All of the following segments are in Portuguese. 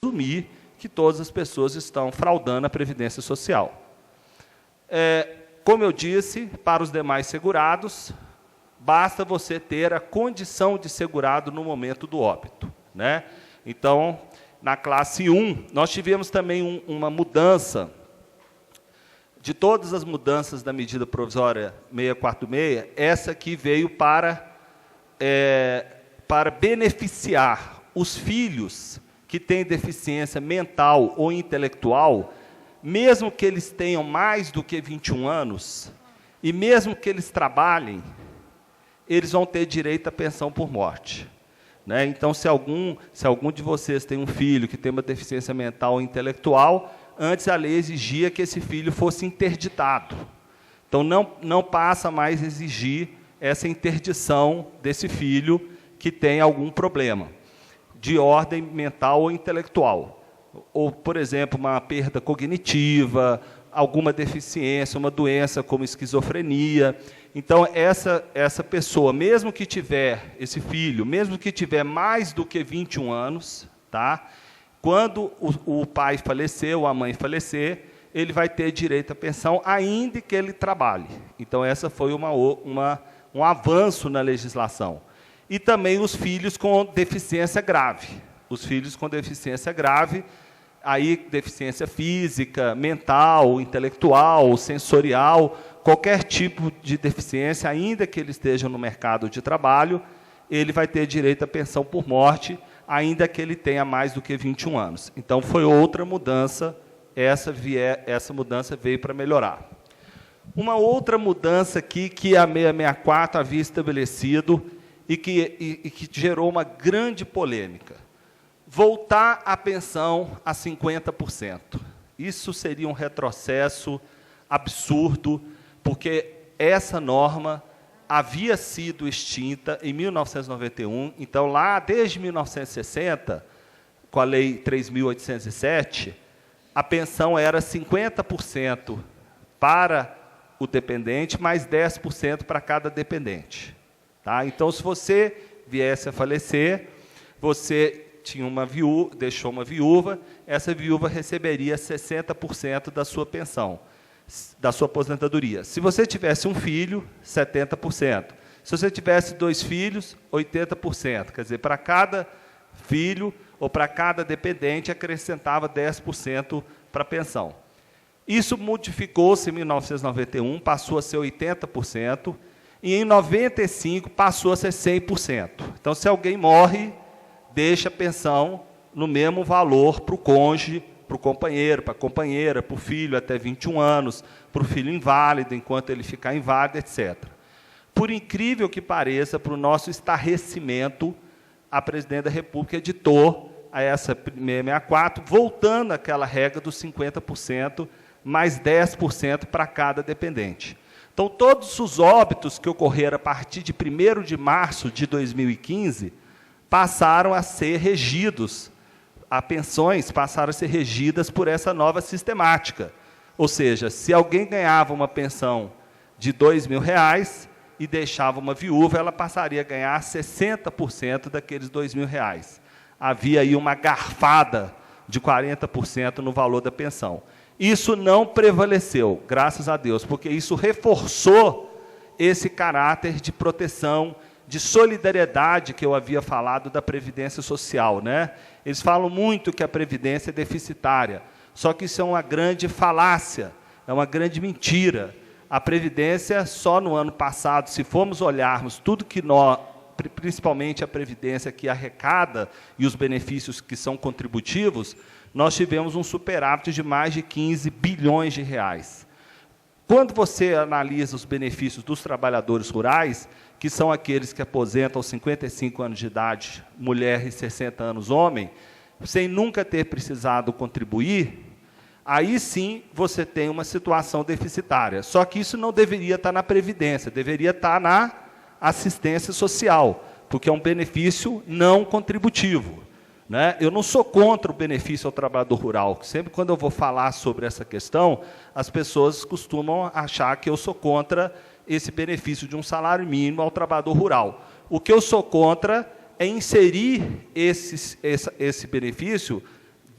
presumir que todas as pessoas estão fraudando a Previdência Social. Como eu disse, para os demais segurados, basta você ter a condição de segurado no momento do óbito, né? Então, na classe 1, nós tivemos também uma mudança. De todas as mudanças da medida provisória 646, essa aqui veio para beneficiar os filhos que têm deficiência mental ou intelectual, mesmo que eles tenham mais do que 21 anos, e mesmo que eles trabalhem, eles vão ter direito à pensão por morte, né? Então, se algum de vocês tem um filho que tem uma deficiência mental ou intelectual, antes a lei exigia que esse filho fosse interditado. Então, não passa mais a exigir essa interdição desse filho que tem algum problema de ordem mental ou intelectual. Ou, por exemplo, uma perda cognitiva, alguma deficiência, uma doença como esquizofrenia. Então, essa pessoa, mesmo que tiver, esse filho, mesmo que tiver mais do que 21 anos, tá? Quando o pai falecer ou a mãe falecer, ele vai ter direito à pensão, ainda que ele trabalhe. Então, essa foi um avanço na legislação. E também os filhos com deficiência grave. Os filhos com deficiência grave, aí deficiência física, mental, intelectual, sensorial, qualquer tipo de deficiência, ainda que ele esteja no mercado de trabalho, ele vai ter direito à pensão por morte, ainda que ele tenha mais do que 21 anos. Então, foi outra mudança, essa mudança veio para melhorar. Uma outra mudança aqui, que a 664 havia estabelecido e que gerou uma grande polêmica. Voltar a pensão a 50%. Isso seria um retrocesso absurdo, porque essa norma havia sido extinta em 1991, então, lá desde 1960, com a Lei 3.807, a pensão era 50% para o dependente, mais 10% para cada dependente. Tá? Então, se você viesse a falecer, você tinha deixou uma viúva, essa viúva receberia 60% da sua pensão, da sua aposentadoria. Se você tivesse um filho, 70%. Se você tivesse 2 filhos, 80%. Quer dizer, para cada filho ou para cada dependente, acrescentava 10% para a pensão. Isso modificou-se em 1991, passou a ser 80%, e em 95 passou a ser 100%. Então, se alguém morre, deixa a pensão no mesmo valor para o cônjuge, para o companheiro, para a companheira, para o filho até 21 anos, para o filho inválido, enquanto ele ficar inválido, etc. Por incrível que pareça, para o nosso estarrecimento, a Presidente da República editou a essa 664, voltando àquela regra dos 50%, mais 10% para cada dependente. Então, todos os óbitos que ocorreram a partir de 1º de março de 2015 passaram a ser regidos, as pensões passaram a ser regidas por essa nova sistemática. Ou seja, se alguém ganhava uma pensão de R$2.000 e deixava uma viúva, ela passaria a ganhar 60% daqueles R$2.000. Havia aí uma garfada de 40% no valor da pensão. Isso não prevaleceu, graças a Deus, porque isso reforçou esse caráter de proteção, de solidariedade que eu havia falado da Previdência Social, né? Eles falam muito que a Previdência é deficitária, só que isso é uma grande falácia, é uma grande mentira. A Previdência, só no ano passado, se formos olharmos tudo que nós, principalmente a Previdência que arrecada e os benefícios que são contributivos, nós tivemos um superávit de mais de 15 bilhões de reais. Quando você analisa os benefícios dos trabalhadores rurais, que são aqueles que aposentam aos 55 anos de idade, mulher e 60 anos homem, sem nunca ter precisado contribuir, aí sim você tem uma situação deficitária. Só que isso não deveria estar na Previdência, deveria estar na assistência social, porque é um benefício não contributivo, né? Eu não sou contra o benefício ao trabalhador rural. Sempre quando eu vou falar sobre essa questão, as pessoas costumam achar que eu sou contra esse benefício de um salário mínimo ao trabalhador rural. O que eu sou contra é inserir esse benefício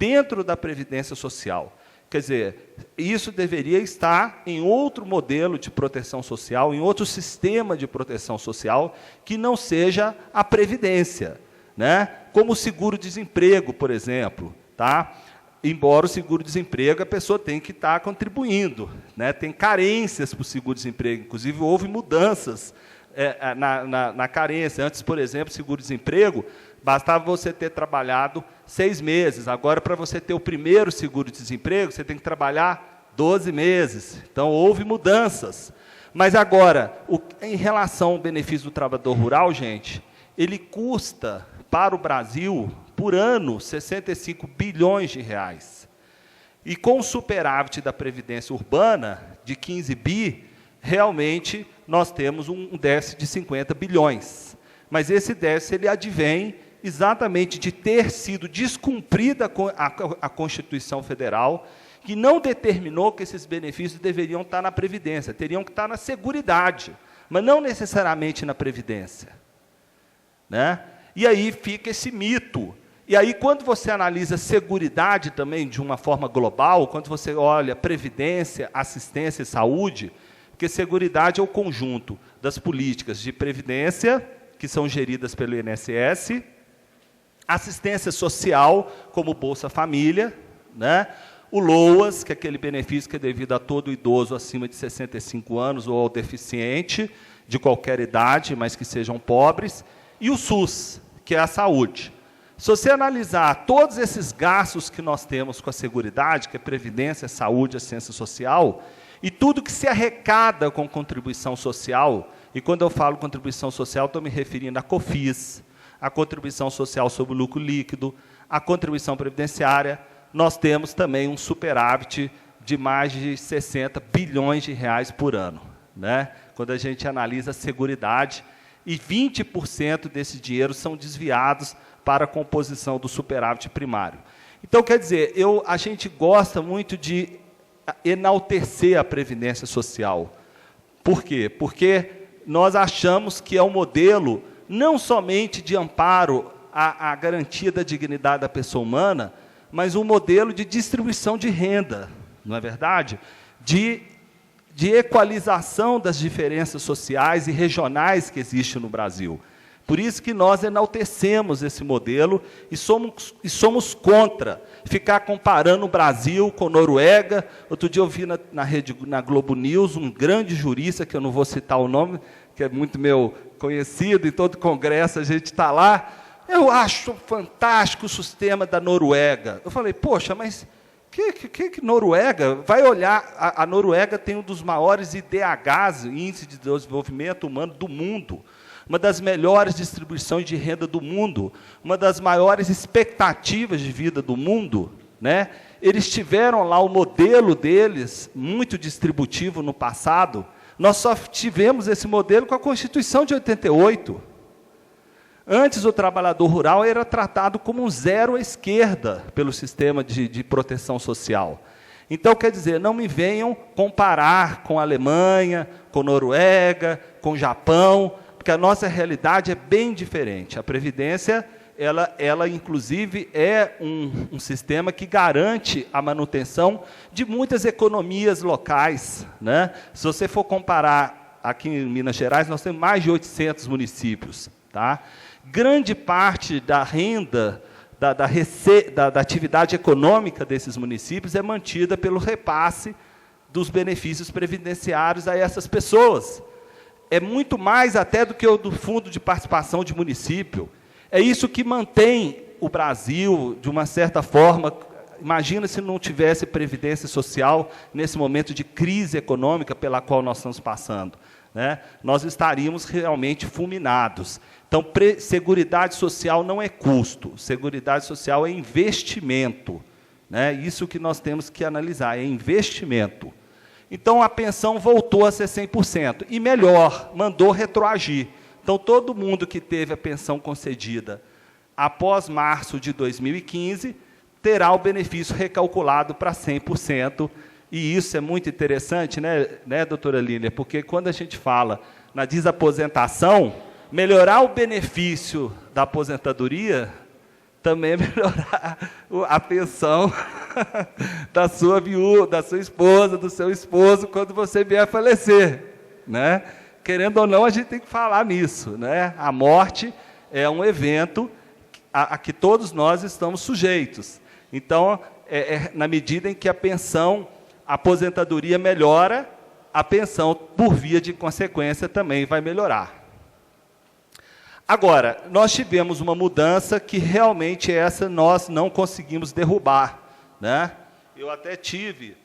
dentro da Previdência Social. Quer dizer, isso deveria estar em outro modelo de proteção social, em outro sistema de proteção social, que não seja a Previdência, né? Como o seguro-desemprego, por exemplo. Tá? Embora o seguro-desemprego, a pessoa tem que estar contribuindo, né? Tem carências para o seguro-desemprego, inclusive houve mudanças na carência. Antes, por exemplo, seguro-desemprego, bastava você ter trabalhado 6 meses. Agora, para você ter o primeiro seguro-desemprego, você tem que trabalhar 12 meses. Então, houve mudanças. Mas agora, em relação ao benefício do trabalhador rural, gente, ele custa para o Brasil, por ano, 65 bilhões de reais. E com o superávit da Previdência Urbana, de 15 bi, realmente nós temos um déficit de 50 bilhões. Mas esse déficit ele advém exatamente de ter sido descumprida a Constituição Federal, que não determinou que esses benefícios deveriam estar na Previdência, teriam que estar na Seguridade, mas não necessariamente na Previdência. Né? E aí fica esse mito. E aí, quando você analisa Seguridade também de uma forma global, quando você olha Previdência, Assistência e Saúde, porque Seguridade é o conjunto das políticas de Previdência, que são geridas pelo INSS, assistência social, como Bolsa Família, né? O LOAS, que é aquele benefício que é devido a todo idoso acima de 65 anos ou ao deficiente, de qualquer idade, mas que sejam pobres, e o SUS, que é a saúde. Se você analisar todos esses gastos que nós temos com a Seguridade, que é Previdência, Saúde, Assistência Social, e tudo que se arrecada com contribuição social, e quando eu falo contribuição social, estou me referindo à COFINS, a contribuição social sobre o lucro líquido, a contribuição previdenciária, nós temos também um superávit de mais de 60 bilhões de reais por ano, né? Quando a gente analisa a Seguridade, e 20% desse dinheiro são desviados para a composição do superávit primário. Então, quer dizer, a gente gosta muito de enaltecer a Previdência Social. Por quê? Porque nós achamos que é um modelo não somente de amparo à garantia da dignidade da pessoa humana, mas um modelo de distribuição de renda, não é verdade? De equalização das diferenças sociais e regionais que existem no Brasil. Por isso que nós enaltecemos esse modelo e somos contra ficar comparando o Brasil com a Noruega. Outro dia eu vi na Globo News um grande jurista, que eu não vou citar o nome, que é muito meu conhecido, em todo congresso a gente está lá. Eu acho fantástico o sistema da Noruega. Eu falei, poxa, mas que Noruega? Vai olhar, a Noruega tem um dos maiores IDHs, Índice de Desenvolvimento Humano do mundo, uma das melhores distribuições de renda do mundo, uma das maiores expectativas de vida do mundo, né? Eles tiveram lá o modelo deles, muito distributivo no passado. Nós só tivemos esse modelo com a Constituição de 88. Antes, o trabalhador rural era tratado como um zero à esquerda pelo sistema de proteção social. Então, quer dizer, não me venham comparar com a Alemanha, com a Noruega, com o Japão, porque a nossa realidade é bem diferente. A Previdência, ela inclusive, é um sistema que garante a manutenção de muitas economias locais, né? Se você for comparar, aqui em Minas Gerais, nós temos mais de 800 municípios. Tá? Grande parte da renda, da atividade econômica desses municípios é mantida pelo repasse dos benefícios previdenciários a essas pessoas. É muito mais até do que o do Fundo de Participação de Município. É isso que mantém o Brasil, de uma certa forma. Imagina se não tivesse previdência social nesse momento de crise econômica pela qual nós estamos passando, né? Nós estaríamos realmente fulminados. Então, Seguridade Social não é custo, Seguridade Social é investimento, né? Isso que nós temos que analisar, é investimento. Então, a pensão voltou a ser 100%, e melhor, mandou retroagir. Então, todo mundo que teve a pensão concedida após março de 2015, terá o benefício recalculado para 100%, e isso é muito interessante, né, doutora Lília? Porque quando a gente fala na desaposentação, melhorar o benefício da aposentadoria também melhorar a pensão da sua viúva, da sua esposa, do seu esposo, quando você vier a falecer, né? Querendo ou não, a gente tem que falar nisso, né? A morte é um evento a que todos nós estamos sujeitos. Então, na medida em que a pensão, a aposentadoria melhora, a pensão, por via de consequência, também vai melhorar. Agora, nós tivemos uma mudança que realmente essa nós não conseguimos derrubar, né? Eu até tive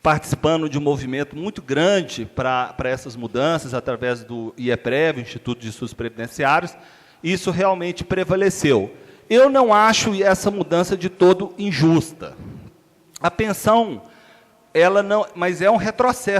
participando de um movimento muito grande para essas mudanças, através do IEPREV, Instituto de Estudos Previdenciários. Isso realmente prevaleceu. Eu não acho essa mudança de todo injusta. A pensão, ela não, mas é um retrocesso.